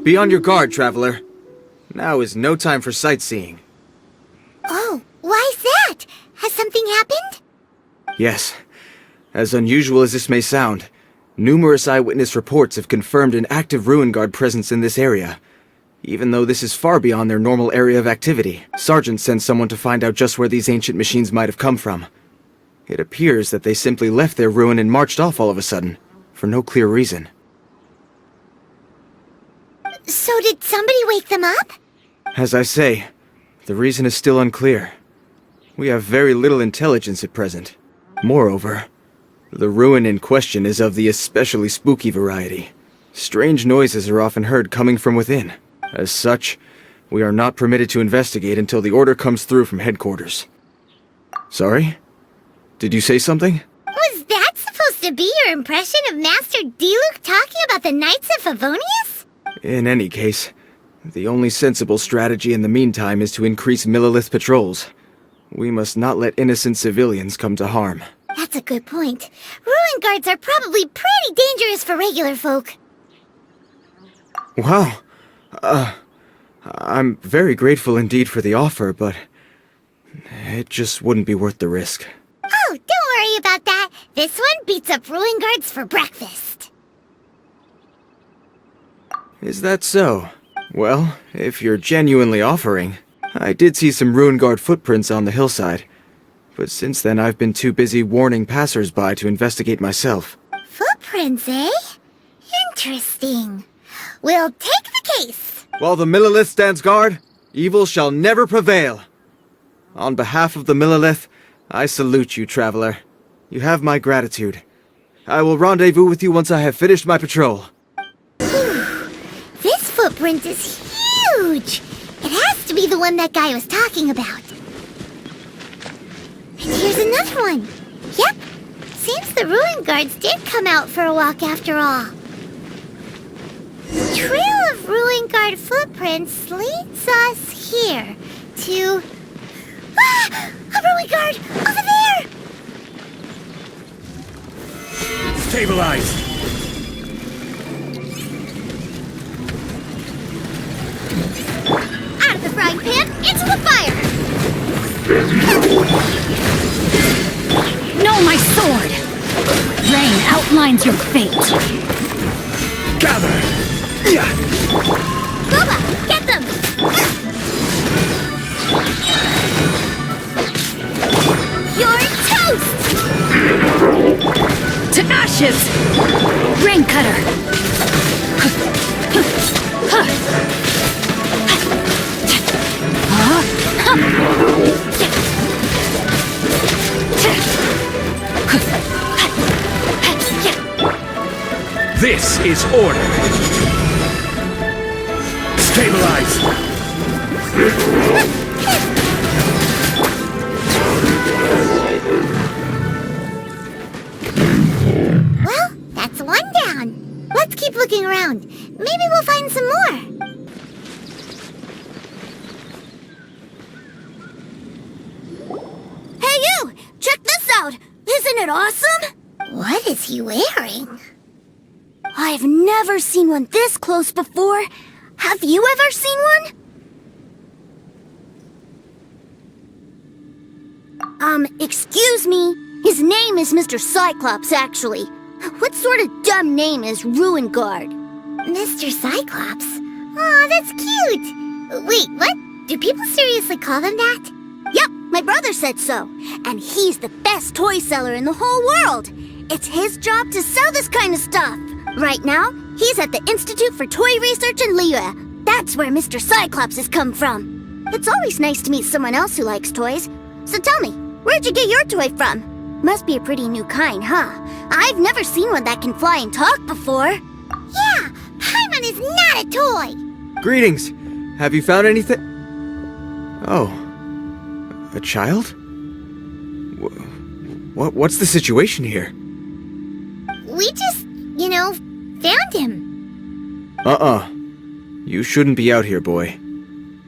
Be on your guard, traveler. Now is no time for sightseeing. Oh, why's that? Has something happened? Yes. As unusual as this may sound, numerous eyewitness reports have confirmed an active Ruin Guard presence in this area. Even though this is far beyond their normal area of activity, Sergeant sent someone to find out just where these ancient machines might have come from. It appears that they simply left their ruin and marched off all of a sudden, for no clear reason. So did somebody wake them up? As I say, the reason is still unclear. We have very little intelligence at present. Moreover, the ruin in question is of the especially spooky variety. Strange noises are often heard coming from within. As such, we are not permitted to investigate until the order comes through from headquarters. Sorry? Did you say something? Was that supposed to be your impression of Master Diluc talking about the Knights of Favonius? In any case, the only sensible strategy in the meantime is to increase Millilith patrols. We must not let innocent civilians come to harm. That's a good point. Ruin guards are probably pretty dangerous for regular folk. Wow. I'm very grateful indeed for the offer, but it just wouldn't be worth the risk. Oh, don't worry about that. This one beats up ruin guards for breakfast. Is that so? Well, if you're genuinely offering, I did see some ruin guard footprints on the hillside, but since then I've been too busy warning passers-by to investigate myself. Footprints, eh? Interesting. We'll take the case. While the Millilith stands guard, evil shall never prevail. On behalf of the Millilith, I salute you, traveler. You have my gratitude. I will rendezvous with you once I have finished my patrol. This footprint is huge. It has to be the one that guy was talking about. And here's another one. Yep. Seems the ruin guards did come out for a walk after all. The trail of ruin guard footprints leads us here to... Ah! A ruin guard! Over there! Stabilize! Out of the frying pan, into the fire! No, my sword! Rain outlines your fate. Gather! Boba, get them! You're toast! To ashes! Rain cutter! This is order! Stabilize! Well, that's one down. Let's keep looking around. Maybe we'll find some more. Hey you! Check this out! Isn't it awesome? What is he wearing? I've never seen one this close before. Have you ever seen one? Excuse me. His name is Mr. Cyclops, actually. What sort of dumb name is Ruin Guard? Mr. Cyclops? Aw, that's cute. Wait, what? Do people seriously call him that? Yep, my brother said so. And he's the best toy seller in the whole world. It's his job to sell this kind of stuff. Right now, he's at the Institute for Toy Research in Liyue. That's where Mr. Cyclops has come from. It's always nice to meet someone else who likes toys. So tell me, where'd you get your toy from? Must be a pretty new kind, huh? I've never seen one that can fly and talk before. Yeah, Paimon is not a toy. Greetings! Have you found anything? Oh. A child? What's the situation here? We just, found him. You shouldn't be out here, boy.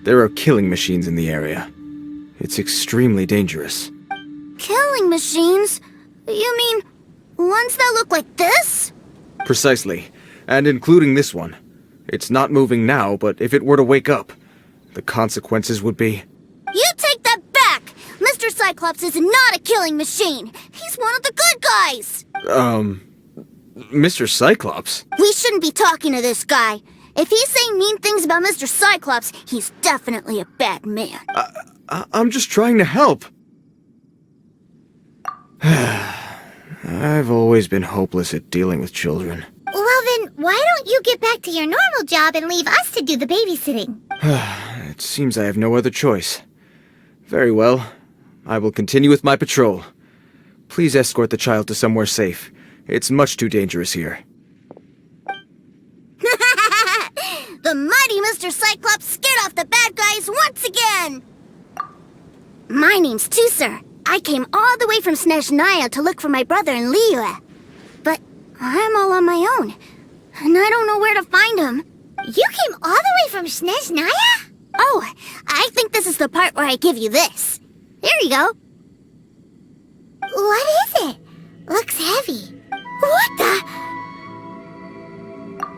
There are killing machines in the area. It's extremely dangerous. Killing machines? You mean ones that look like this? Precisely. And including this one. It's not moving now, but if it were to wake up, the consequences would be... You take that back! Mr. Cyclops is not a killing machine! He's one of the good guys! Mr. Cyclops? We shouldn't be talking to this guy. If he's saying mean things about Mr. Cyclops, he's definitely a bad man. I'm just trying to help. I've always been hopeless at dealing with children. Well then, why don't you get back to your normal job and leave us to do the babysitting? It seems I have no other choice. Very well. I will continue with my patrol. Please escort the child to somewhere safe. It's much too dangerous here. The mighty Mr. Cyclops scared off the bad guys once again! My name's Teucer. I came all the way from Snezhnaya to look for my brother in Liyue. But I'm all on my own, and I don't know where to find him. You came all the way from Snezhnaya? Oh, I think this is the part where I give you this. Here you go. What is it? Looks heavy. What the?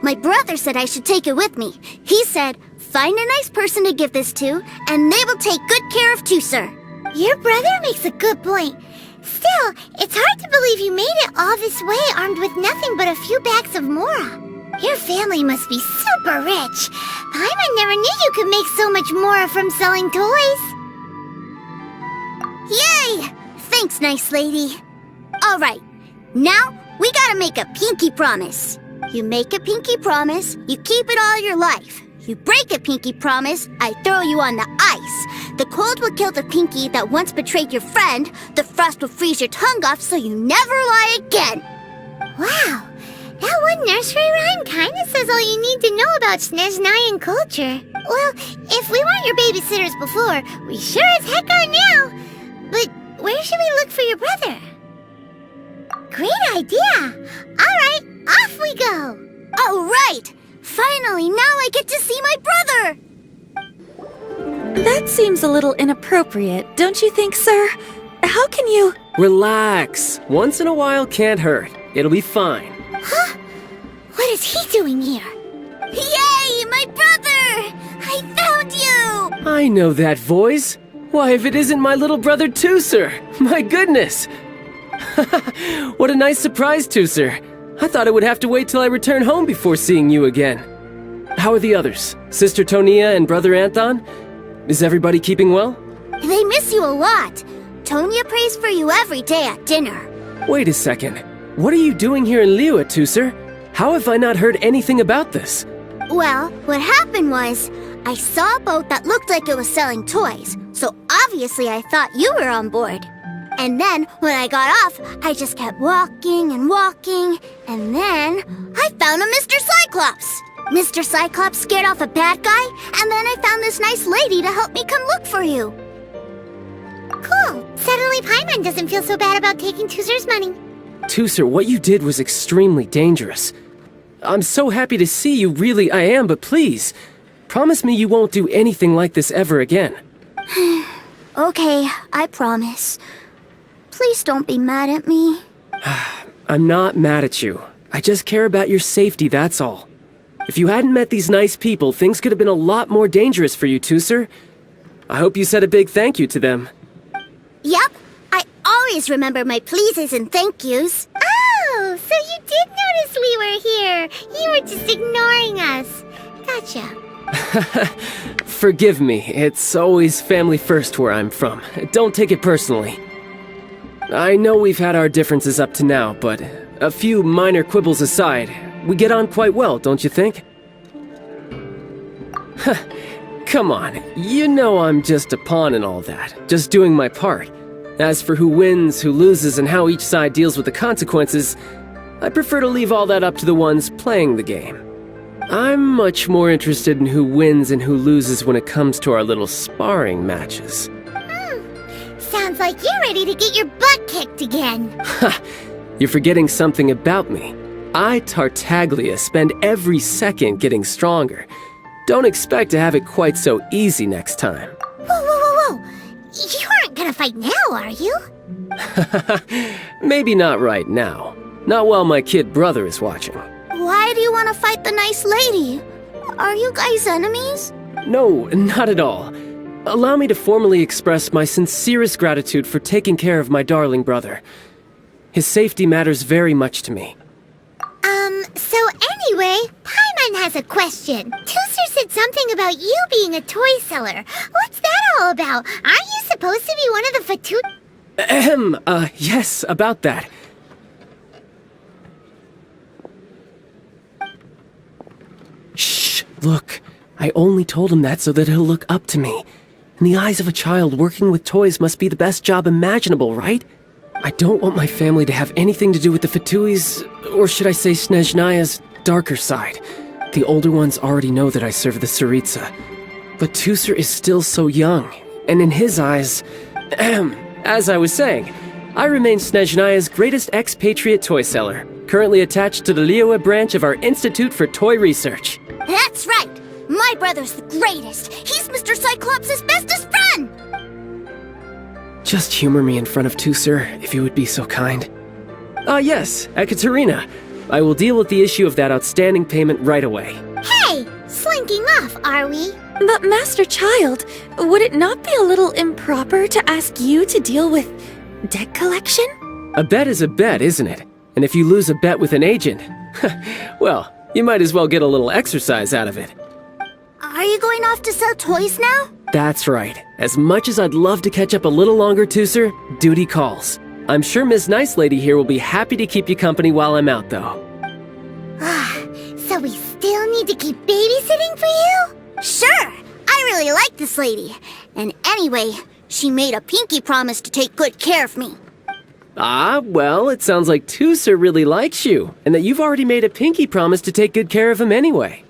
My brother said I should take it with me. He said, find a nice person to give this to, and they will take good care of Teucer. Your brother makes a good point. Still, it's hard to believe you made it all this way armed with nothing but a few bags of mora. Your family must be super rich. Paimon never knew you could make so much mora from selling toys. Yay! Thanks, nice lady. All right, now we gotta make a pinky promise. You make a pinky promise, you keep it all your life. You break a pinky promise, I throw you on the ice. The cold will kill the pinky that once betrayed your friend. The frost will freeze your tongue off so you never lie again. Wow, that one nursery rhyme kinda says all you need to know about Snezhnayan culture. Well, if we weren't your babysitters before, we sure as heck are now. But where should we look for your brother? Great idea! Alright, off we go! Alright! Finally, now I get to see my brother! That seems a little inappropriate, don't you think, sir? How can you... Relax. Once in a while can't hurt. It'll be fine. Huh? What is he doing here? Yay, my brother! I found you! I know that voice. Why, if it isn't my little brother Teucer! My goodness! What a nice surprise, Teucer. I thought I would have to wait till I return home before seeing you again. How are the others? Sister Tonia and Brother Anton? Is everybody keeping well? They miss you a lot. Tonia prays for you every day at dinner. Wait a second. What are you doing here in Liyue, Teucer? How have I not heard anything about this? Well, what happened was, I saw a boat that looked like it was selling toys, so obviously I thought you were on board. And then, when I got off, I just kept walking and walking, and then I found a Mr. Cyclops! Mr. Cyclops scared off a bad guy, and then I found this nice lady to help me come look for you. Cool. Suddenly Paimon doesn't feel so bad about taking Teucer's money. Teucer, what you did was extremely dangerous. I'm so happy to see you, really I am, but please, promise me you won't do anything like this ever again. Okay, I promise. Please don't be mad at me. I'm not mad at you. I just care about your safety, that's all. If you hadn't met these nice people, things could have been a lot more dangerous for you, Teucer. I hope you said a big thank you to them. Yep, I always remember my pleases and thank yous. Oh, so you did notice we were here. You were just ignoring us. Gotcha. Forgive me, it's always family first where I'm from. Don't take it personally. I know we've had our differences up to now, but a few minor quibbles aside, we get on quite well, don't you think? Come on, you know I'm just a pawn and all that, just doing my part. As for who wins, who loses, and how each side deals with the consequences, I prefer to leave all that up to the ones playing the game. I'm much more interested in who wins and who loses when it comes to our little sparring matches. Sounds like you're ready to get your butt kicked again. Ha! You're forgetting something about me. I, Tartaglia, spend every second getting stronger. Don't expect to have it quite so easy next time. Whoa. You aren't gonna fight now, are you? Maybe not right now. Not while my kid brother is watching. Why do you want to fight the nice lady? Are you guys enemies? No, not at all. Allow me to formally express my sincerest gratitude for taking care of my darling brother. His safety matters very much to me. So anyway, Paimon has a question. Teucer said something about you being a toy seller. What's that all about? Aren't you supposed to be one of the Yes, about that. Shh, look. I only told him that so that he'll look up to me. In the eyes of a child, working with toys must be the best job imaginable, right? I don't want my family to have anything to do with the Fatui's, or should I say Snezhnaya's, darker side. The older ones already know that I serve the Tsaritsa. But Teucer is still so young, and in his eyes... as I was saying, I remain Snezhnaya's greatest expatriate toy seller, currently attached to the Liyue branch of our Institute for Toy Research. That's right! My brother's the greatest! He's Mr. Cyclops' bestest friend! Just humor me in front of Teucer, if you would be so kind. Yes, Ekaterina. I will deal with the issue of that outstanding payment right away. Hey! Slinking off, are we? But Master Child, would it not be a little improper to ask you to deal with debt collection? A bet is a bet, isn't it? And if you lose a bet with an agent, well, you might as well get a little exercise out of it. Are you going off to sell toys now? That's right. As much as I'd love to catch up a little longer, Teucer, duty calls. I'm sure Miss Nice Lady here will be happy to keep you company while I'm out, though. So we still need to keep babysitting for you? Sure! I really like this lady. And anyway, she made a pinky promise to take good care of me. Ah, well, it sounds like Teucer really likes you, and that you've already made a pinky promise to take good care of him anyway.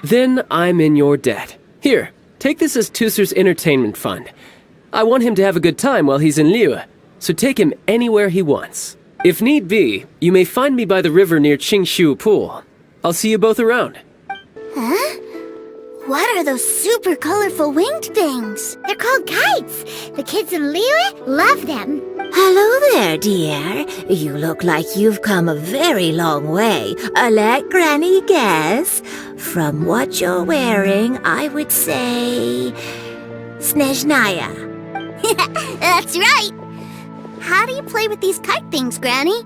Then I'm in your debt. Here, take this as Teucer's entertainment fund. I want him to have a good time while he's in Liyue, so take him anywhere he wants. If need be, you may find me by the river near Qingshu Pool. I'll see you both around. Huh? What are those super colorful winged things? They're called kites. The kids in Liyue love them. Hello there, dear. You look like you've come a very long way. Let Granny guess. From what you're wearing, I would say... Snezhnaya. That's right. How do you play with these kite things, Granny?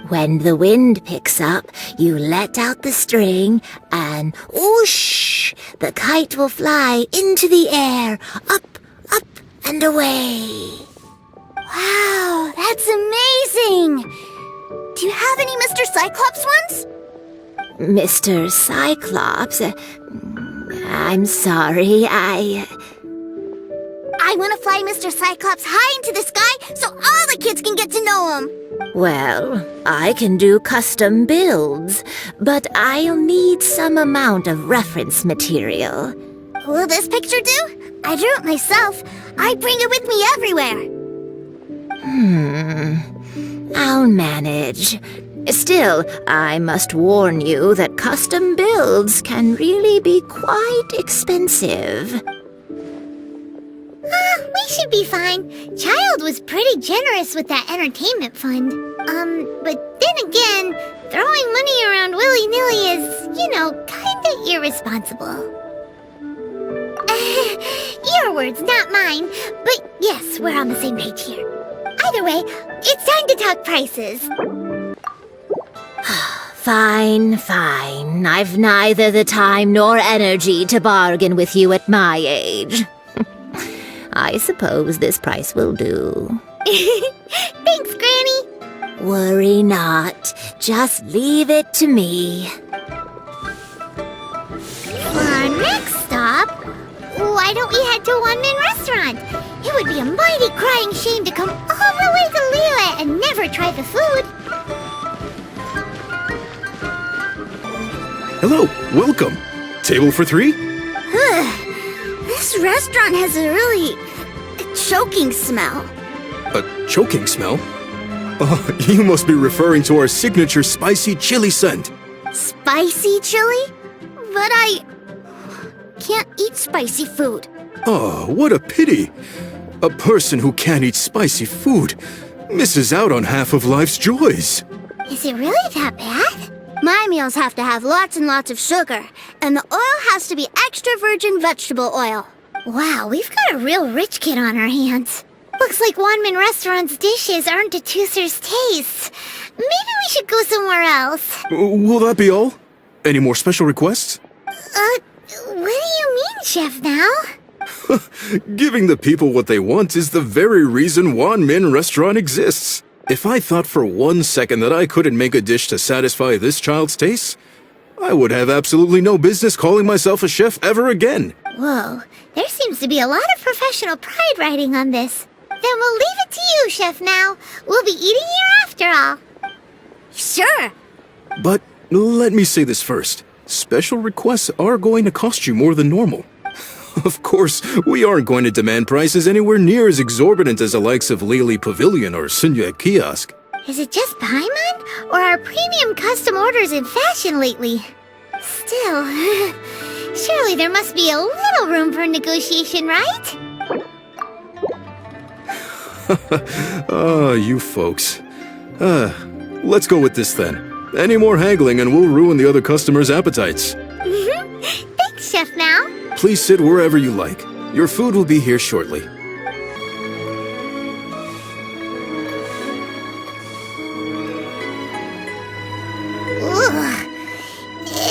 When the wind picks up, you let out the string and whoosh! The kite will fly into the air, up, up, and away. Wow, that's amazing! Do you have any Mr. Cyclops ones? Mr. Cyclops? I'm sorry, I want to fly Mr. Cyclops high into the sky so all the kids can get to know him. Well, I can do custom builds, but I'll need some amount of reference material. Will this picture do? I drew it myself. I bring it with me everywhere. I'll manage. Still, I must warn you that custom builds can really be quite expensive. We should be fine. Child was pretty generous with that entertainment fund. But then again, throwing money around willy-nilly is, kinda irresponsible. Your words, not mine. But yes, we're on the same page here. Either way, it's time to talk prices. Fine. I've neither the time nor energy to bargain with you at my age. I suppose this price will do. Thanks, Granny. Worry not. Just leave it to me. For our next stop, why don't we head to a one-man restaurant? It would be a mighty crying shame to come all the way to Liyue and never try the food. Hello, welcome. Table for 3? This restaurant has a really choking smell. A choking smell? Oh, you must be referring to our signature spicy chili scent. Spicy chili? But I can't eat spicy food. Oh, what a pity. A person who can't eat spicy food misses out on half of life's joys. Is it really that bad? My meals have to have lots and lots of sugar, and the oil has to be extra virgin vegetable oil. Wow, we've got a real rich kid on our hands. Looks like Wanmin Restaurant's dishes aren't to Teucer's taste. Maybe we should go somewhere else. Will that be all? Any more special requests? What do you mean, Chef Now? Giving the people what they want is the very reason Wanmin Restaurant exists. If I thought for 1 second that I couldn't make a dish to satisfy this child's taste, I would have absolutely no business calling myself a chef ever again. Whoa, there seems to be a lot of professional pride riding on this. Then we'll leave it to you, Chef Now. We'll be eating here after all. Sure. But let me say this first. Special requests are going to cost you more than normal. Of course, we aren't going to demand prices anywhere near as exorbitant as the likes of Lily Pavilion or Sunye Kiosk. Is it just Paimon, or are premium custom orders in fashion lately? Still, surely there must be a little room for negotiation, right? You folks. Let's go with this then. Any more haggling and we'll ruin the other customers' appetites. Thanks, Chef Now. Please sit wherever you like. Your food will be here shortly.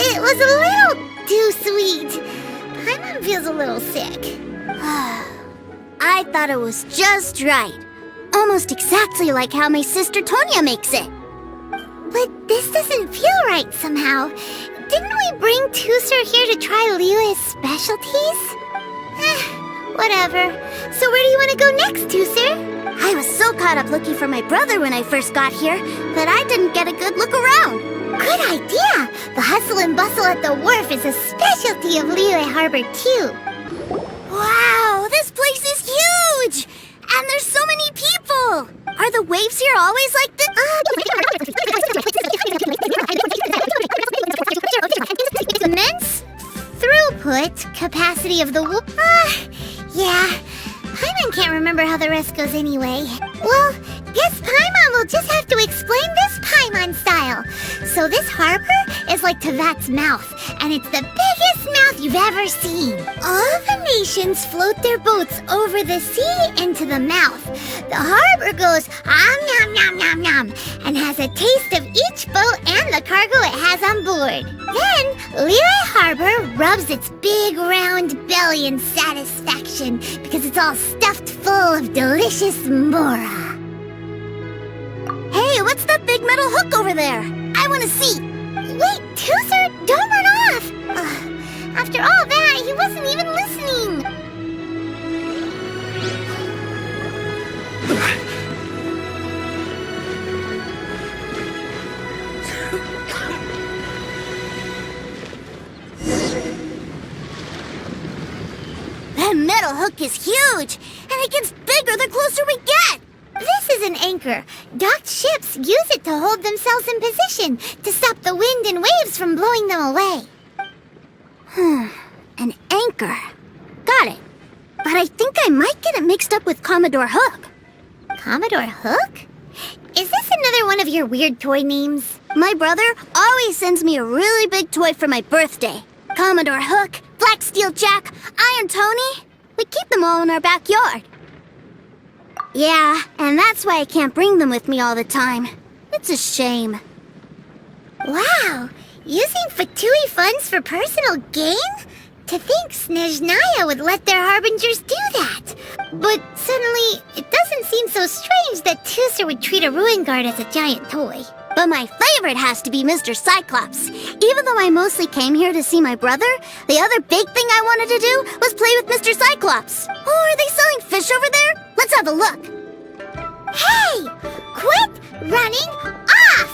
It was a little too sweet. Paimon feels a little sick. I thought it was just right. Almost exactly like how my sister Tonya makes it. But this doesn't feel right somehow. Didn't we bring Teucer here to try Liyue's specialties? Whatever. So where do you want to go next, Teucer? I was so caught up looking for my brother when I first got here that I didn't get a good look around. Good idea! The hustle and bustle at the wharf is a specialty of Liyue Harbor, too. Wow, this place is huge! And there's so many people! Are the waves here always like this? Immense throughput capacity of the yeah. Paimon can't remember how the rest goes anyway. Well, guess Paimon will just have to explain this Paimon style. So this harbor is like Tevat's mouth, and it's the biggest mouth you've ever seen. All the nations float their boats over the sea into the mouth. The harbor goes nom nom nom nom and has a taste of each boat and the cargo it has on board. Then Liyue Harbor rubs its big round belly in satisfaction because it's all stuffed full of delicious mora. Hey, what's that big metal hook over there? I want to see. Wait, Teucer, don't run off. After all that, he wasn't even listening. That metal hook is huge, and it gets bigger the closer we get. This is an anchor. Docked ships use it to hold themselves in position to stop the wind and waves from blowing them away. An anchor. Got it. But I think I might get it mixed up with Commodore Hook. Commodore Hook? Is this another one of your weird toy names? My brother always sends me a really big toy for my birthday. Commodore Hook, Black Steel Jack, Iron Tony. We keep them all in our backyard. Yeah, and that's why I can't bring them with me all the time. It's a shame. Wow, using Fatui funds for personal gain? To think Snezhnaya would let their harbingers do that. But suddenly, it doesn't seem so strange that Teucer would treat a ruin guard as a giant toy. But my favorite has to be Mr. Cyclops. Even though I mostly came here to see my brother, the other big thing I wanted to do was play with Mr. Cyclops. Oh, are they selling fish over there? Let's have a look. Hey! Quit running off!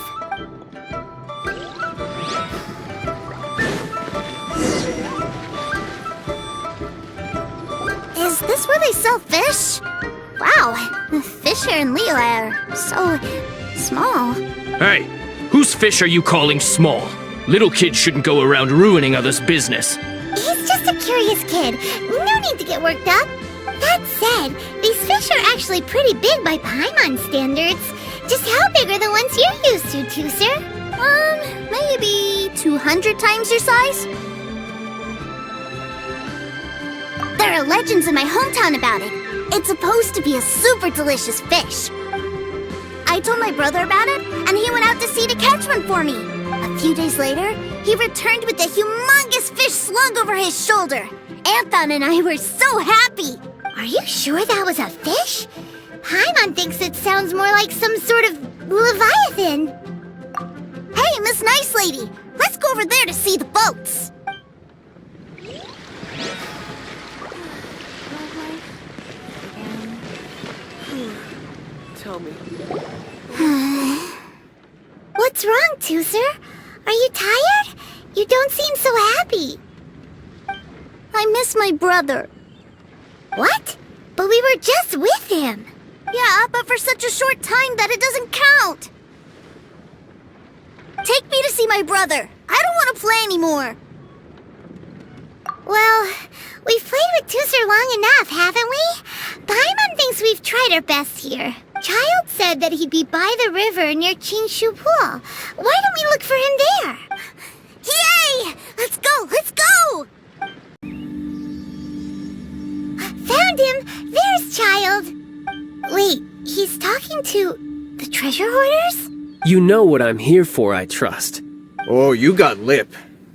Is this where they sell fish? Wow, the fish here in Liyue are so small. Hey, whose fish are you calling small? Little kids shouldn't go around ruining others' business. He's just a curious kid. No need to get worked up. That said, these fish are actually pretty big by Paimon standards. Just how big are the ones you're used to, Teucer? Maybe 200 times your size? There are legends in my hometown about it. It's supposed to be a super delicious fish. I told my brother about it, and he went out to sea to catch one for me. A few days later, he returned with a humongous fish slung over his shoulder. Anthon and I were so happy. Are you sure that was a fish? Paimon thinks it sounds more like some sort of leviathan. Hey, Miss Nice Lady, let's go over there to see the boats. Tell me. What's wrong, Teucer? Are you tired? You don't seem so happy. I miss my brother. What? But we were just with him. Yeah, but for such a short time that it doesn't count. Take me to see my brother. I don't want to play anymore. Well, we've played with Teucer long enough, haven't we? Paimon thinks we've tried our best here. Childe said that he'd be by the river near Chinshu Pool. Why don't we look for him there? Yay! Let's go! Let's go! Found him! There's Childe! Wait, he's talking to the treasure hoarders? You know what I'm here for, I trust. Oh, you got lip.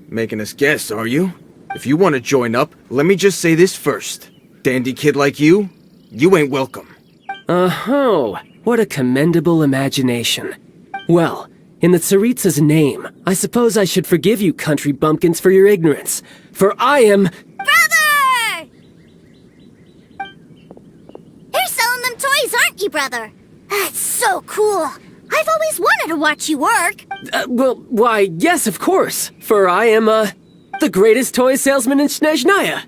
Making us guess, are you? If you want to join up, let me just say this first. Dandy kid like you ain't welcome. Oh, what a commendable imagination. Well, in the Tsaritsa's name, I suppose I should forgive you country bumpkins for your ignorance. For I am... Brother! You're selling them toys, aren't you, brother? That's so cool. I've always wanted to watch you work. Why, yes, of course. For I am, the greatest toy salesman in Snezhnaya.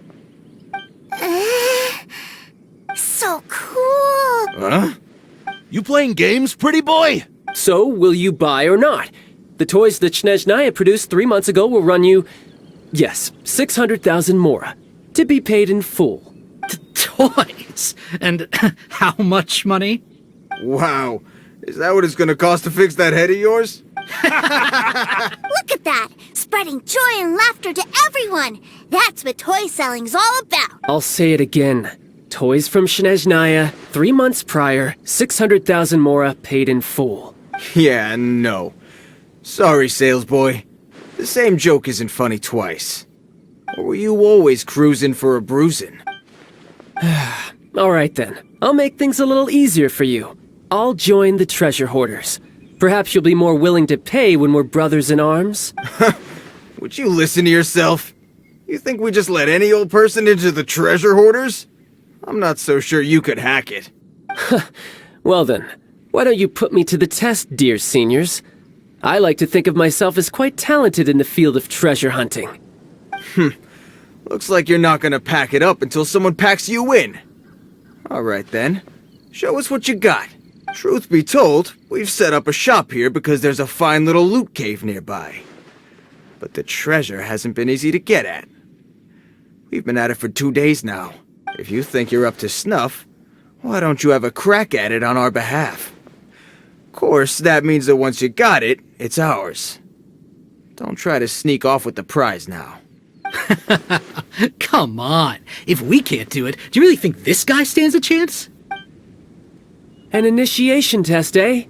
So cool. Huh? You playing games, pretty boy? So, will you buy or not? The toys that Snezhnaya produced 3 months ago will run you, yes, 600,000 mora, to be paid in full. Toys? And how much money? Wow. Is that what it's gonna cost to fix that head of yours? Look at that! Spreading joy and laughter to everyone! That's what toy selling's all about! I'll say it again. Toys from Snezhnaya, 3 months prior, 600,000 mora paid in full. Yeah, no. Sorry, salesboy. The same joke isn't funny twice. Or were you always cruising for a bruising? Alright then, I'll make things a little easier for you. I'll join the treasure hoarders. Perhaps you'll be more willing to pay when we're brothers in arms? Would you listen to yourself? You think we just let any old person into the treasure hoarders? I'm not so sure you could hack it. Well then, why don't you put me to the test, dear seniors? I like to think of myself as quite talented in the field of treasure hunting. Looks like you're not gonna pack it up until someone packs you in. Alright then, show us what you got. Truth be told, we've set up a shop here because there's a fine little loot cave nearby. But the treasure hasn't been easy to get at. We've been at it for 2 days now. If you think you're up to snuff, why don't you have a crack at it on our behalf? Of course, that means that once you got it, it's ours. Don't try to sneak off with the prize now. Come on. If we can't do it, do you really think this guy stands a chance? An initiation test, eh?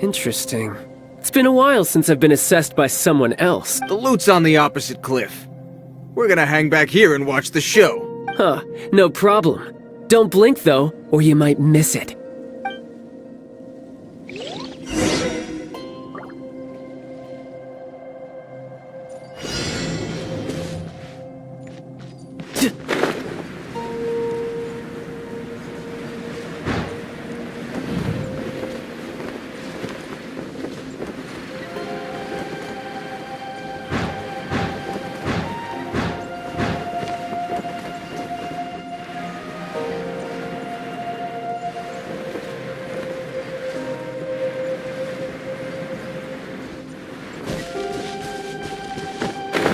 Interesting. It's been a while since I've been assessed by someone else. The loot's on the opposite cliff. We're gonna hang back here and watch the show. Huh, no problem. Don't blink though, or you might miss it.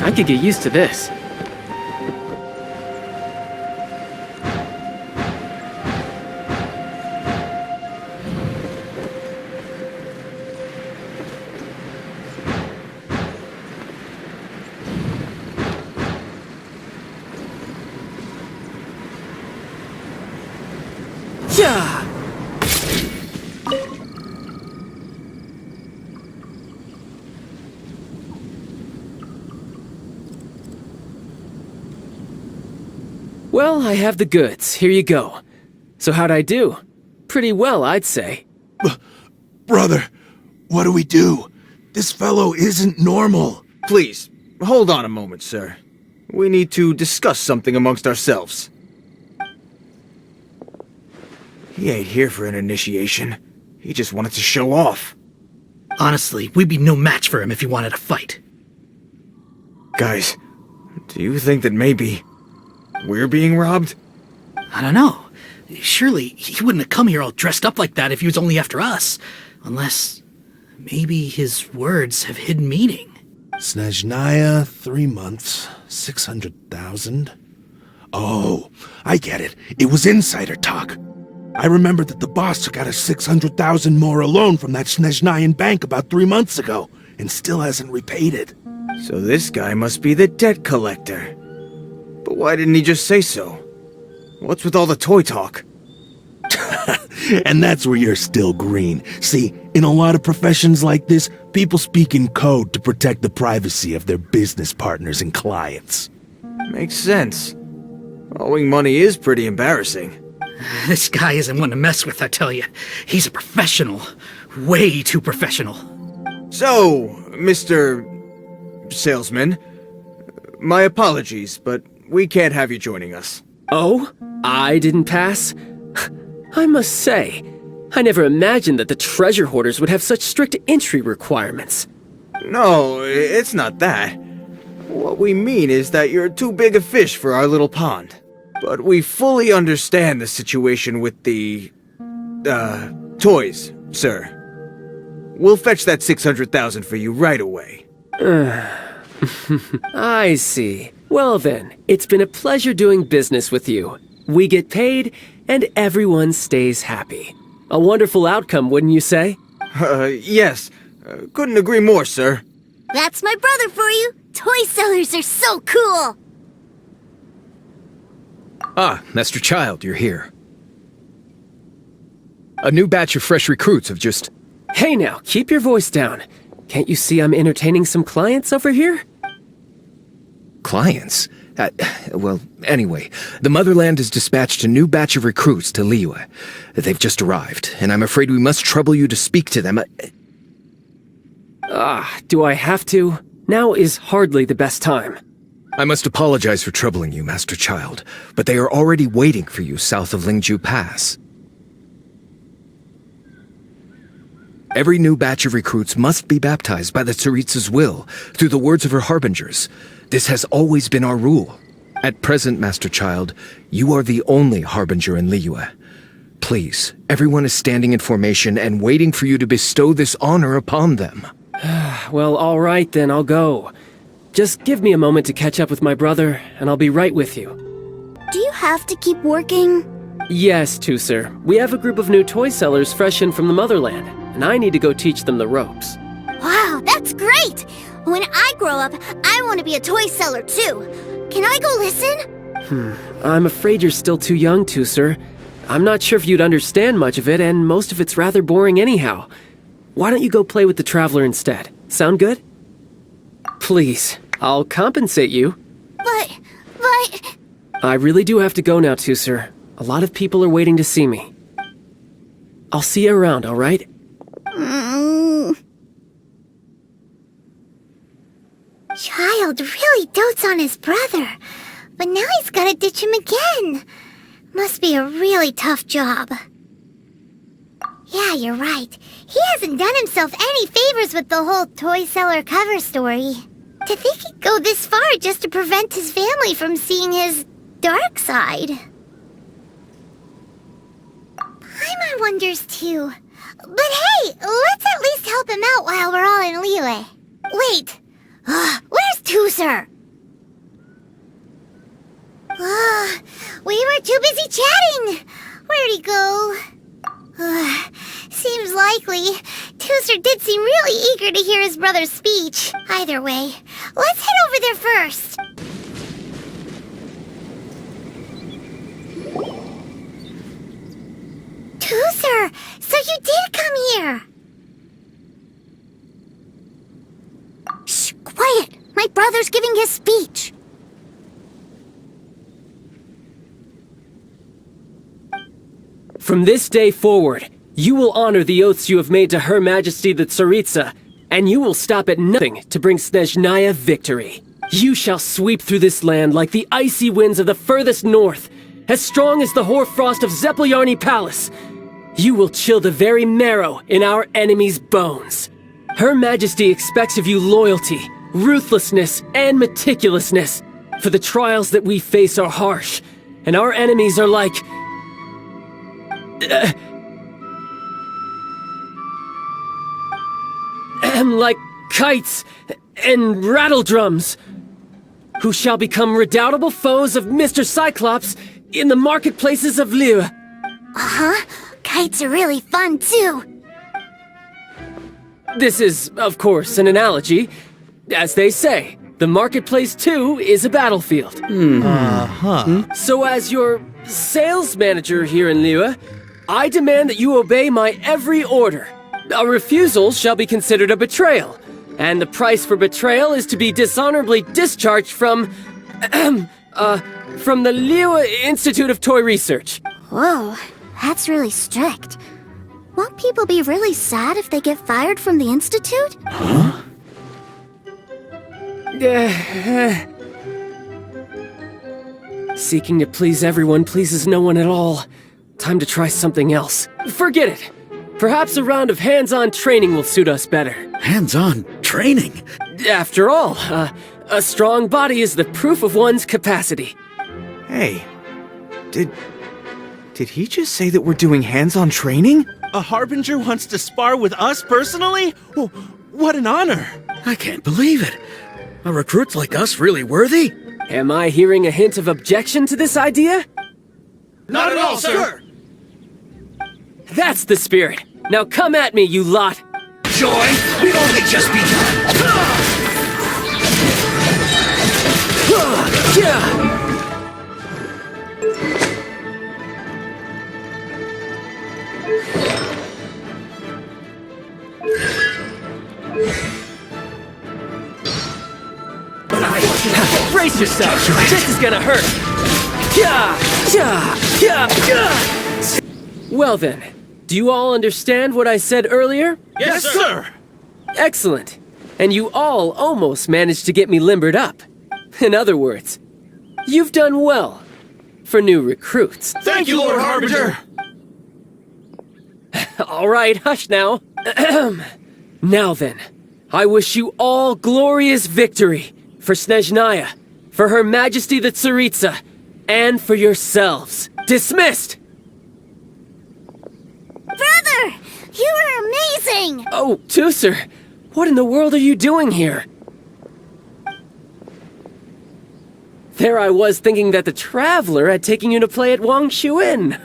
I could get used to this. Yeah. Well, I have the goods. Here you go. So how'd I do? Pretty well, I'd say. Brother, what do we do? This fellow isn't normal. Please, hold on a moment, sir. We need to discuss something amongst ourselves. He ain't here for an initiation. He just wanted to show off. Honestly, we'd be no match for him if he wanted to fight. Guys, do you think that maybe we're being robbed? I don't know. Surely he wouldn't have come here all dressed up like that if he was only after us. Unless maybe his words have hidden meaning. Snezhnaya, 3 months, 600,000. Oh, I get it. It was insider talk. I remember that the boss took out a 600,000 more loan from that Snezhnayan bank about 3 months ago, and still hasn't repaid it. So this guy must be the debt collector. But why didn't he just say so? What's with all the toy talk? And that's where you're still green. See, in a lot of professions like this, people speak in code to protect the privacy of their business partners and clients. Makes sense. Owing money is pretty embarrassing. This guy isn't one to mess with, I tell you. He's a professional. Way too professional. So, Mr. Salesman, my apologies, but we can't have you joining us. Oh? I didn't pass? I must say, I never imagined that the treasure hoarders would have such strict entry requirements. No, it's not that. What we mean is that you're too big a fish for our little pond. But we fully understand the situation with the, toys, sir. We'll fetch that 600,000 for you right away. I see. Well then, it's been a pleasure doing business with you. We get paid, and everyone stays happy. A wonderful outcome, wouldn't you say? Yes. Couldn't agree more, sir. That's my brother for you. Toy sellers are so cool. Ah, Master Childe, you're here. A new batch of fresh recruits have just... Hey now, keep your voice down. Can't you see I'm entertaining some clients over here? Clients? Well, anyway, the Motherland has dispatched a new batch of recruits to Liyue. They've just arrived, and I'm afraid we must trouble you to speak to them. Do I have to? Now is hardly the best time. I must apologize for troubling you, Master Childe, but they are already waiting for you south of Lingju Pass. Every new batch of recruits must be baptized by the Tsaritsa's will, through the words of her harbingers. This has always been our rule. At present, Master Childe, you are the only harbinger in Liyue. Please, everyone is standing in formation and waiting for you to bestow this honor upon them. Well, all right then, I'll go. Just give me a moment to catch up with my brother, and I'll be right with you. Do you have to keep working? Yes, Teucer. We have a group of new toy sellers fresh in from the Motherland, and I need to go teach them the ropes. Wow, that's great! When I grow up, I want to be a toy seller too. Can I go listen? I'm afraid you're still too young, Teucer. I'm not sure if you'd understand much of it, and most of it's rather boring anyhow. Why don't you go play with the Traveler instead? Sound good? Please, I'll compensate you. But... I really do have to go now, Teucer. A lot of people are waiting to see me. I'll see you around, all right? Childe really dotes on his brother, but now he's gotta ditch him again. Must be a really tough job. Yeah, you're right. He hasn't done himself any favors with the whole toy seller cover story. To think he'd go this far just to prevent his family from seeing his dark side. Paimon wonders too. But hey, let's at least help him out while we're all in Liyue. Wait, where's Teucer? We were too busy chatting. Where'd he go? Seems likely. Teucer did seem really eager to hear his brother's speech. Either way, let's head over there first. finish giving his speech. From this day forward, you will honor the oaths you have made to Her Majesty the Tsaritsa, and you will stop at nothing to bring Snezhnaya victory. You shall sweep through this land like the icy winds of the furthest north, as strong as the hoarfrost of Zepelyarny Palace. You will chill the very marrow in our enemies' bones. Her Majesty expects of you loyalty, ruthlessness, and meticulousness, for the trials that we face are harsh, and our enemies are like... like kites and rattledrums, who shall become redoubtable foes of Mr. Cyclops in the marketplaces of Liyue. Uh-huh. Kites are really fun, too. This is, of course, an analogy. As they say, the marketplace, too, is a battlefield. So as your sales manager here in Liyue, I demand that you obey my every order. A refusal shall be considered a betrayal, and the price for betrayal is to be dishonorably discharged from the Liyue Institute of Toy Research. Whoa, that's really strict. Won't people be really sad if they get fired from the Institute? Huh? Seeking to please everyone pleases no one at all. Time to try something else. Forget it. Perhaps a round of hands-on training will suit us better. Hands-on training? After all, a strong body is the proof of one's capacity. Hey, did he just say that we're doing hands-on training? A Harbinger wants to spar with us personally? Oh, what an honor! I can't believe it. Are recruits like us really worthy? Am I hearing a hint of objection to this idea? Not at all, sir! That's the spirit. Now come at me, you lot. Joy, we've only just begun. Brace yourself. This is gonna hurt. Well then, do you all understand what I said earlier? Yes, sir! Excellent. And you all almost managed to get me limbered up. In other words, you've done well for new recruits. Thank you, Lord Harbinger! All right, hush now. Now then, I wish you all glorious victory for Snezhnaya, for Her Majesty the Tsaritsa, and for yourselves. Dismissed! Brother! You are amazing! Oh, Teucer, what in the world are you doing here? There I was thinking that the Traveler had taken you to play at Wangshuin.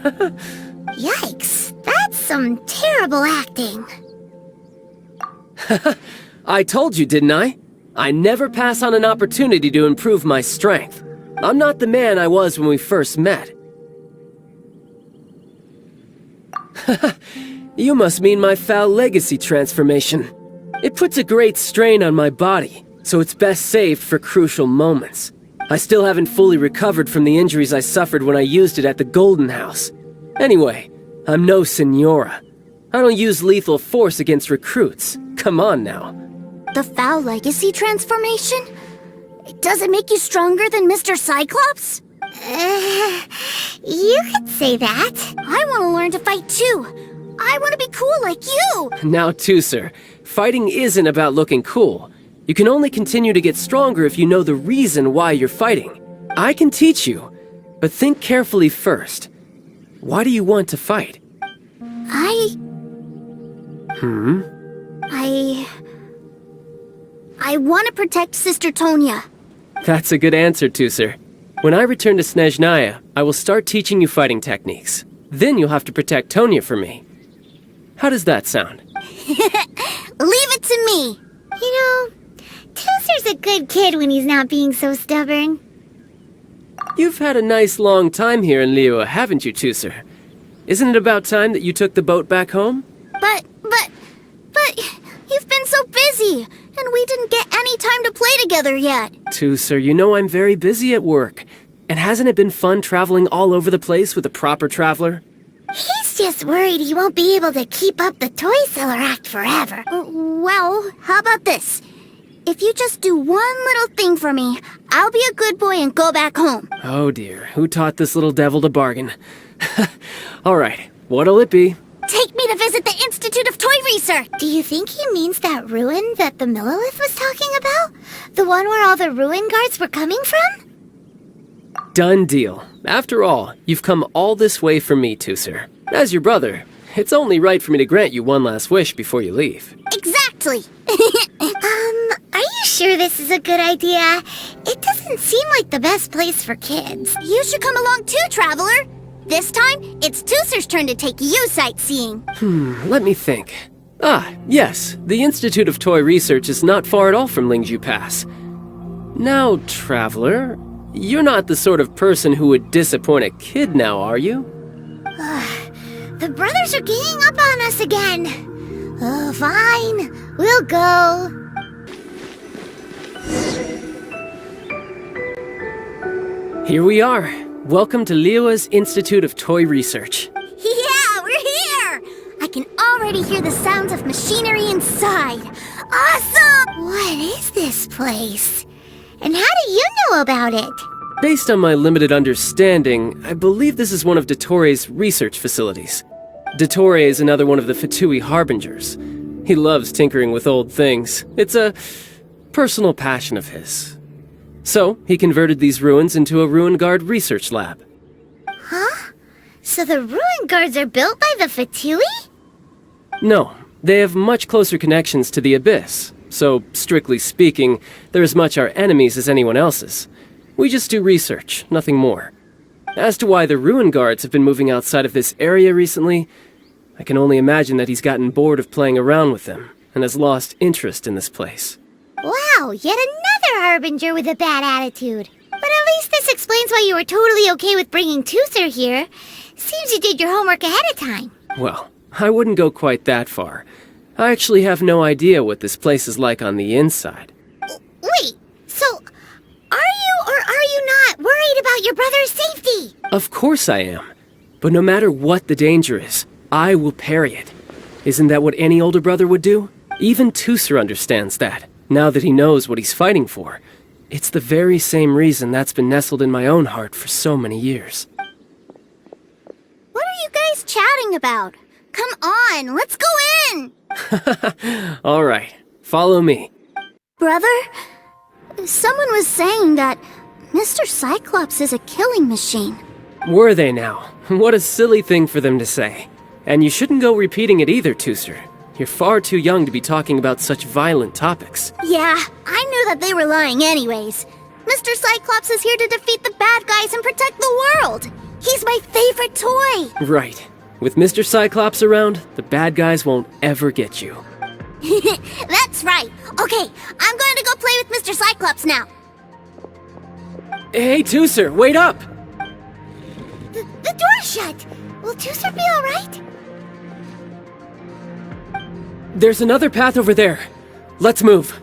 Yikes, that's some terrible acting. I told you, didn't I? I never pass on an opportunity to improve my strength. I'm not the man I was when we first met. You must mean my foul legacy transformation. It puts a great strain on my body, so it's best saved for crucial moments. I still haven't fully recovered from the injuries I suffered when I used it at the Golden House. Anyway, I'm no Signora. I don't use lethal force against recruits. Come on now. The foul legacy transformation? Does it make you stronger than Mr. Cyclops? You could say that. I want to learn to fight too. I want to be cool like you. Now, Teucer, fighting isn't about looking cool. You can only continue to get stronger if you know the reason why you're fighting. I can teach you, but think carefully first. Why do you want to fight? I want to protect Sister Tonya. That's a good answer, Teucer. When I return to Snezhnaya, I will start teaching you fighting techniques. Then you'll have to protect Tonya for me. How does that sound? Leave it to me. You know, Teucer's a good kid when he's not being so stubborn. You've had a nice long time here in Liyue, haven't you, Teucer? Isn't it about time that you took the boat back home? But, you've been so busy, and we didn't get any time to play together yet. Teucer, you know I'm very busy at work. And hasn't it been fun traveling all over the place with a proper traveler? He's just worried he won't be able to keep up the toy seller act forever. Well, how about this? If you just do one little thing for me, I'll be a good boy and go back home. Oh dear, who taught this little devil to bargain? Alright, what'll it be? Take me to visit the Institute of Toy Research! Do you think he means that ruin that the Millilith was talking about? The one where all the ruin guards were coming from? Done deal. After all, you've come all this way for me, Teucer. As your brother, it's only right for me to grant you one last wish before you leave. Exactly! Are you sure this is a good idea? It doesn't seem like the best place for kids. You should come along too, Traveler! This time, it's Teucer's turn to take you sightseeing. Let me think. Ah, yes, the Institute of Toy Research is not far at all from Lingju Pass. Now, Traveler, you're not the sort of person who would disappoint a kid now, are you? The brothers are ganging up on us again. Oh, fine. We'll go. Here we are. Welcome to Liyue's Institute of Toy Research. Yeah, we're here! I can already hear the sounds of machinery inside. Awesome! What is this place? And how do you know about it? Based on my limited understanding, I believe this is one of Dottoro's research facilities. Dottore is another one of the Fatui Harbingers. He loves tinkering with old things. It's a personal passion of his. So, he converted these ruins into a Ruin Guard research lab. Huh? So the ruin guards are built by the Fatui? No, they have much closer connections to the Abyss. So, strictly speaking, they're as much our enemies as anyone else's. We just do research, nothing more. As to why the Ruin Guards have been moving outside of this area recently, I can only imagine that he's gotten bored of playing around with them, and has lost interest in this place. Wow, yet another Harbinger with a bad attitude. But at least this explains why you were totally okay with bringing Teucer here. Seems you did your homework ahead of time. Well, I wouldn't go quite that far. I actually have no idea what this place is like on the inside. Wait, so are you or are you not worried about your brother's safety? Of course I am. But no matter what the danger is, I will parry it. Isn't that what any older brother would do? Even Teucer understands that, now that he knows what he's fighting for. It's the very same reason that's been nestled in my own heart for so many years. What are you guys chatting about? Come on, let's go in! All right, follow me. Brother, someone was saying that Mr. Cyclops is a killing machine. Were they now? What a silly thing for them to say. And you shouldn't go repeating it either, Teucer. You're far too young to be talking about such violent topics. Yeah, I knew that they were lying anyways. Mr. Cyclops is here to defeat the bad guys and protect the world. He's my favorite toy. Right. With Mr. Cyclops around, the bad guys won't ever get you. That's right. Okay, I'm going to go play with Mr. Cyclops now. Hey, Teucer, wait up! The door's shut. Will Teucer be all right? There's another path over there. Let's move.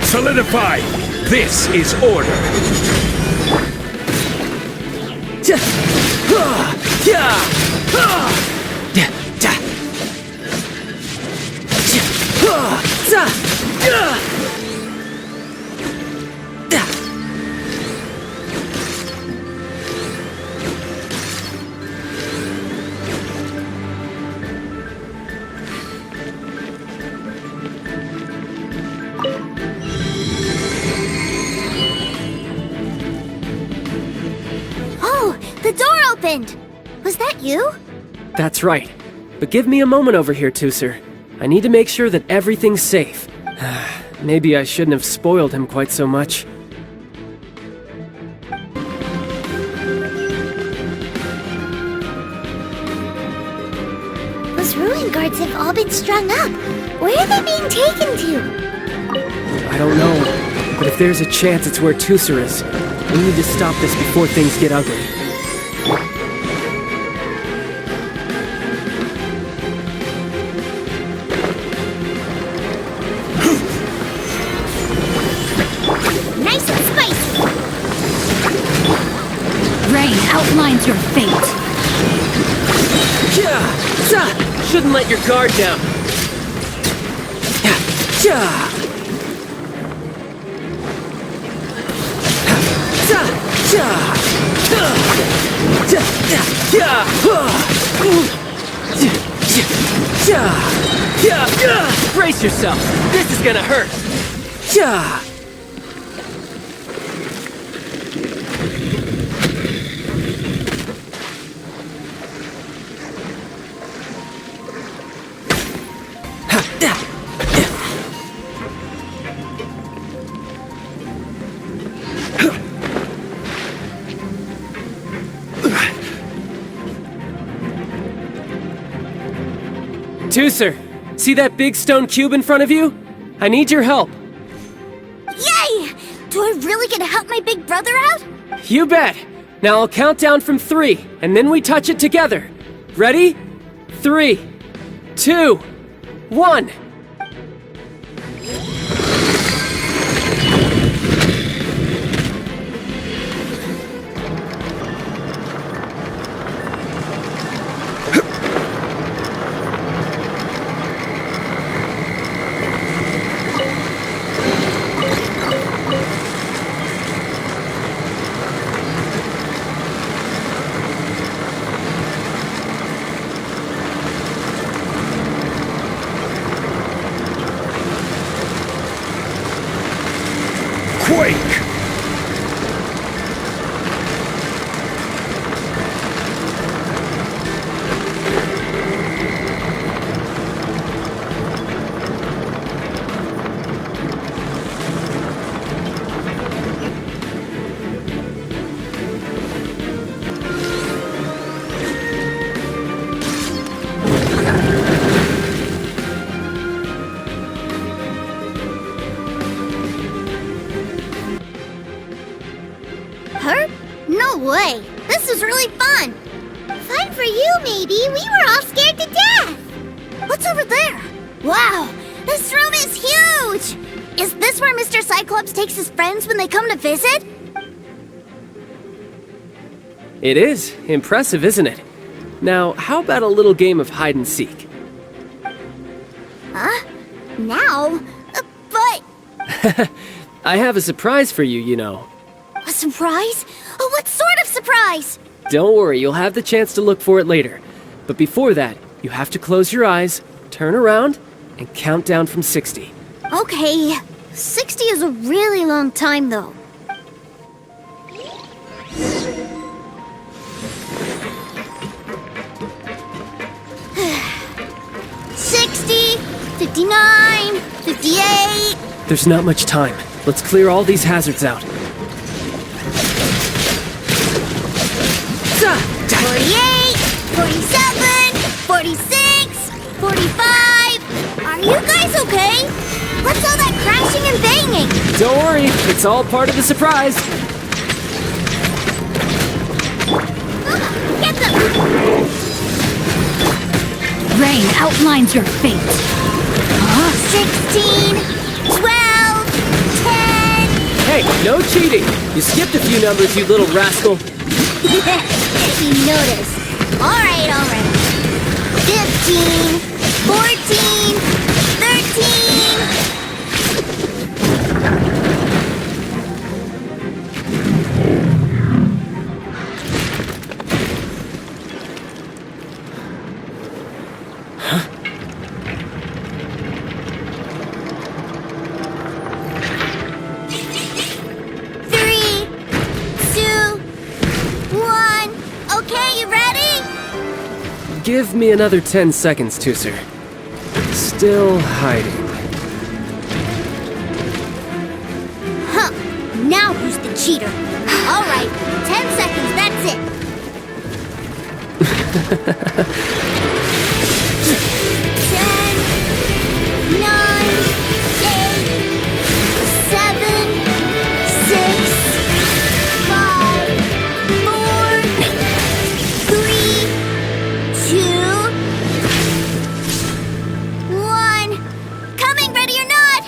Solidify! This is order! The door opened! Was that you? That's right. But give me a moment over here, Teucer. I need to make sure that everything's safe. Maybe I shouldn't have spoiled him quite so much. Those ruin guards have all been strung up. Where are they being taken to? I don't know, but if there's a chance it's where Teucer is, we need to stop this before things get ugly. Nice and spicy! Rain outlines your fate. Shouldn't let your guard down. Brace yourself. This is gonna hurt. Teucer, see that big stone cube in front of you? I need your help. Yay! Do I really get to help my big brother out? You bet. Now I'll count down from 3, and then we touch it together. Ready? 3, 2, 1. Quake! Her? No way! This is really fun! Fun for you, maybe. We were all scared to death. What's over there? Wow! This room is huge! Is this where Mr. Cyclops takes his friends when they come to visit? It is. Impressive, isn't it? Now, how about a little game of hide and seek? Huh? Now? But... I have a surprise for you, you know. A surprise? Oh, what sort of surprise? Don't worry, you'll have the chance to look for it later. But before that, you have to close your eyes, turn around, and count down from 60. Okay. 60 is a really long time, though. 60, 59, 58. There's not much time. Let's clear all these hazards out. 48, 47, 46, 45. Are you guys okay? What's all that crashing and banging? Don't worry, it's all part of the surprise. Get them! Rain outlines your fate. 16, 12, 10. Hey, no cheating. You skipped a few numbers, you little rascal. He noticed. Alright. 15, 14, 13. Give me another 10 seconds, Teucer. still hiding. Huh. Now who's the cheater? All right, 10 seconds, that's it. 10, 9, 8, 7, 6, 5, 4, 3, 2, 1. Coming, ready or not!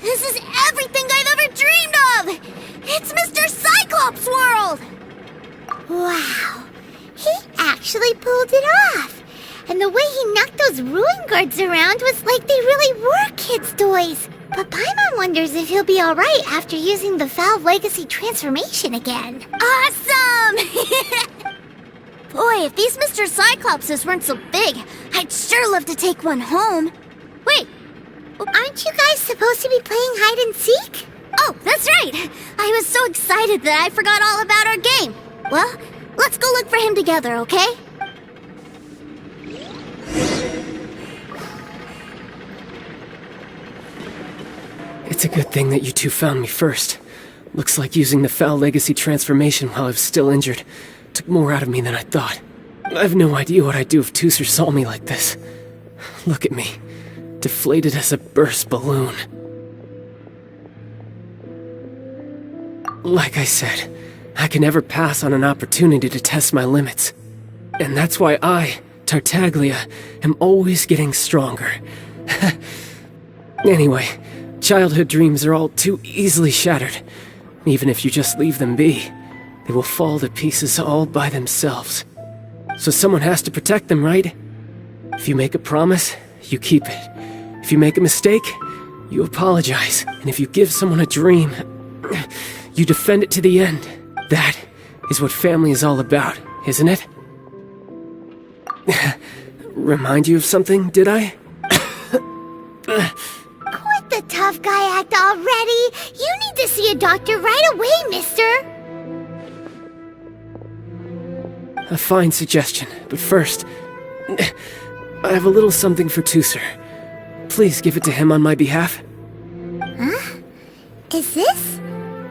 This is everything I've ever dreamed of! It's Mr. Cyclops' world! Wow, he actually pulled it off. And the way he knocked those ruin guards around was like they really were kids' toys. But Paimon wonders if he'll be alright after using the Valve Legacy transformation again. Awesome! Boy, if these Mr. Cyclopses weren't so big, I'd sure love to take one home. Wait, aren't you guys supposed to be playing hide and seek? Oh, that's right! I was so excited that I forgot all about our game. Well, let's go look for him together, okay? It's a good thing that you two found me first. Looks like using the Foul Legacy transformation while I was still injured took more out of me than I thought. I have no idea what I'd do if Teucer saw me like this. Look at me, deflated as a burst balloon. Like I said, I can never pass on an opportunity to test my limits. And that's why I, Tartaglia, am always getting stronger. Anyway, childhood dreams are all too easily shattered. Even if you just leave them be, they will fall to pieces all by themselves. So someone has to protect them, right? If you make a promise, you keep it. If you make a mistake, you apologize. And if you give someone a dream, you defend it to the end. That is what family is all about, isn't it? Remind you of something, did I? Quit the tough guy act already. You need to see a doctor right away, mister. A fine suggestion, but first, I have a little something for Teucer. Please give it to him on my behalf. Huh? Is this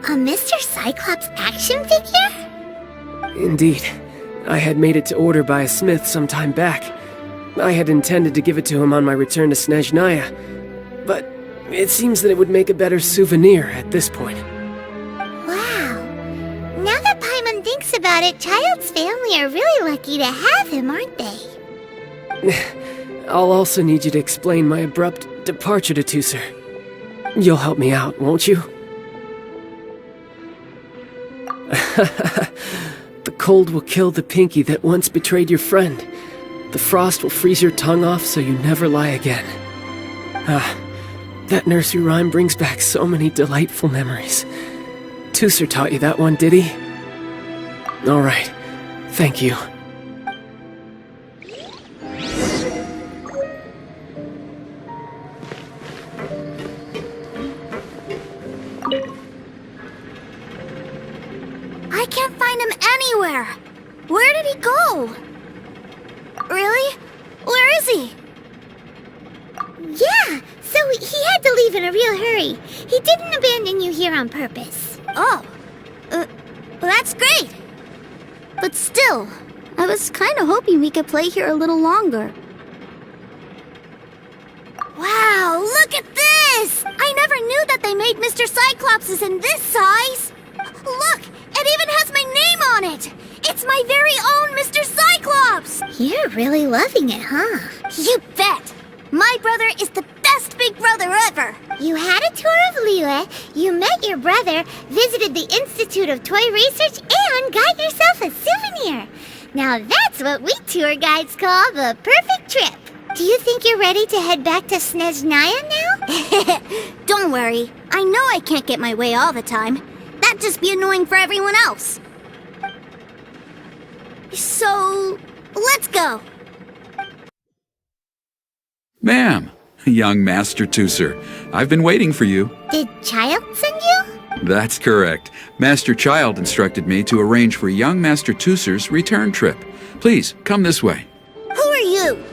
a Mr. Cyclops action figure? Indeed. I had made it to order by a smith some time back. I had intended to give it to him on my return to Snezhnaya, but it seems that it would make a better souvenir at this point. Wow. Now that Paimon thinks about it, Childe's family are really lucky to have him, aren't they? I'll also need you to explain my abrupt departure to Teucer. You'll help me out, won't you? The cold will kill the pinky that once betrayed your friend. The frost will freeze your tongue off so you never lie again. That nursery rhyme brings back so many delightful memories. Teucer taught you that one, did he? All right. Thank you. I can't find him anywhere. Where did he go? Really? Where is he? Yeah, so he had to leave in a real hurry. He didn't abandon you here on purpose. Oh, well, that's great. But still, I was kind of hoping we could play here a little longer. Wow, look at this! I never knew that they made Mr. Cyclopses in this size. Look, it even has my name on it. It's my very own Mr. Cyclops! You're really loving it, huh? You bet! My brother is the best big brother ever! You had a tour of Liyue, you met your brother, visited the Institute of Toy Research, and got yourself a souvenir. Now that's what we tour guides call the perfect trip. Do you think you're ready to head back to Snezhnaya now? Don't worry. I know I can't get my way all the time. That'd just be annoying for everyone else. So, let's go. Ma'am, young Master Teucer, I've been waiting for you. Did Child send you? That's correct. Master Child instructed me to arrange for young Master Teucer's return trip. Please, come this way. Who are you?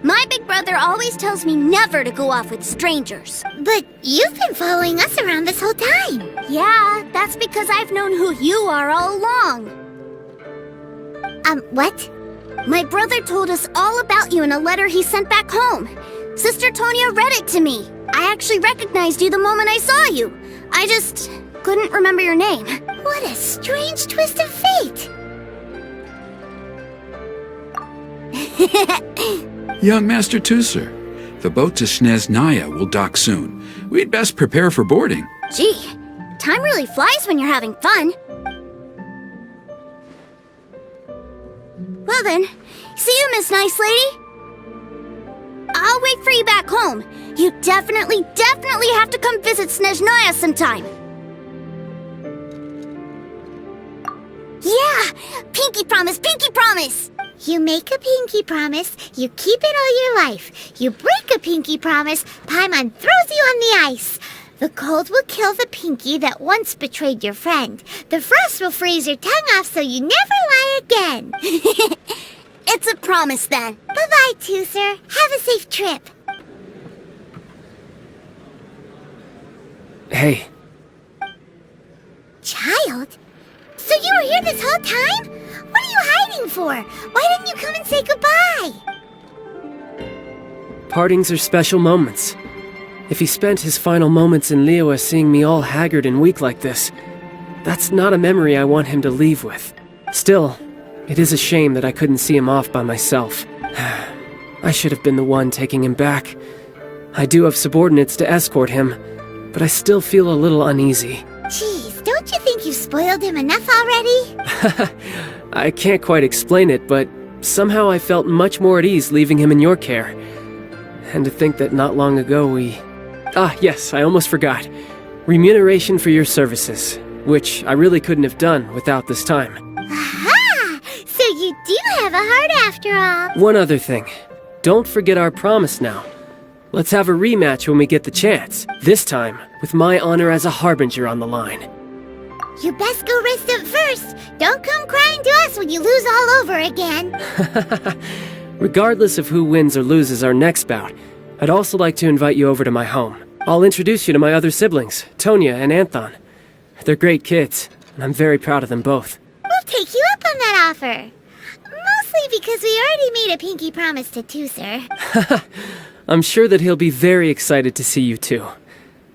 My big brother always tells me never to go off with strangers. But you've been following us around this whole time. Yeah, that's because I've known who you are all along. What? My brother told us all about you in a letter he sent back home. Sister Tonya read it to me. I actually recognized you the moment I saw you. I just couldn't remember your name. What a strange twist of fate. Young Master Teucer, the boat to Snezhnaya will dock soon. We'd best prepare for boarding. Gee, time really flies when you're having fun. Well then, see you, Miss Nice Lady. I'll wait for you back home. You definitely have to come visit Snezhnaya sometime. Yeah, pinky promise, pinky promise. You make a pinky promise, you keep it all your life. You break a pinky promise, Paimon throws you on the ice. The cold will kill the pinky that once betrayed your friend. The frost will freeze your tongue off so you never lie again. It's a promise then. Bye-bye, Teucer. Have a safe trip. Hey. Child? So you were here this whole time? What are you hiding for? Why didn't you come and say goodbye? Partings are special moments. If he spent his final moments in Liyue seeing me all haggard and weak like this, that's not a memory I want him to leave with. Still, it is a shame that I couldn't see him off by myself. I should have been the one taking him back. I do have subordinates to escort him, but I still feel a little uneasy. Jeez, don't you think you've spoiled him enough already? I can't quite explain it, but somehow I felt much more at ease leaving him in your care. And to think that not long ago we... yes, I almost forgot. Remuneration for your services, which I really couldn't have done without this time. Aha! So you do have a heart after all. One other thing. Don't forget our promise now. Let's have a rematch when we get the chance. This time, with my honor as a harbinger on the line. You best go rest up first. Don't come crying to us when you lose all over again. Regardless of who wins or loses our next bout, I'd also like to invite you over to my home. I'll introduce you to my other siblings, Tonya and Anthon. They're great kids, and I'm very proud of them both. We'll take you up on that offer. Mostly because we already made a pinky promise to Teucer. I'm sure that he'll be very excited to see you too.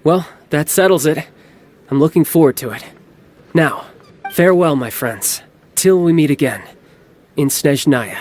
Well, that settles it. I'm looking forward to it. Now, farewell, my friends, till we meet again in Snezhnaya.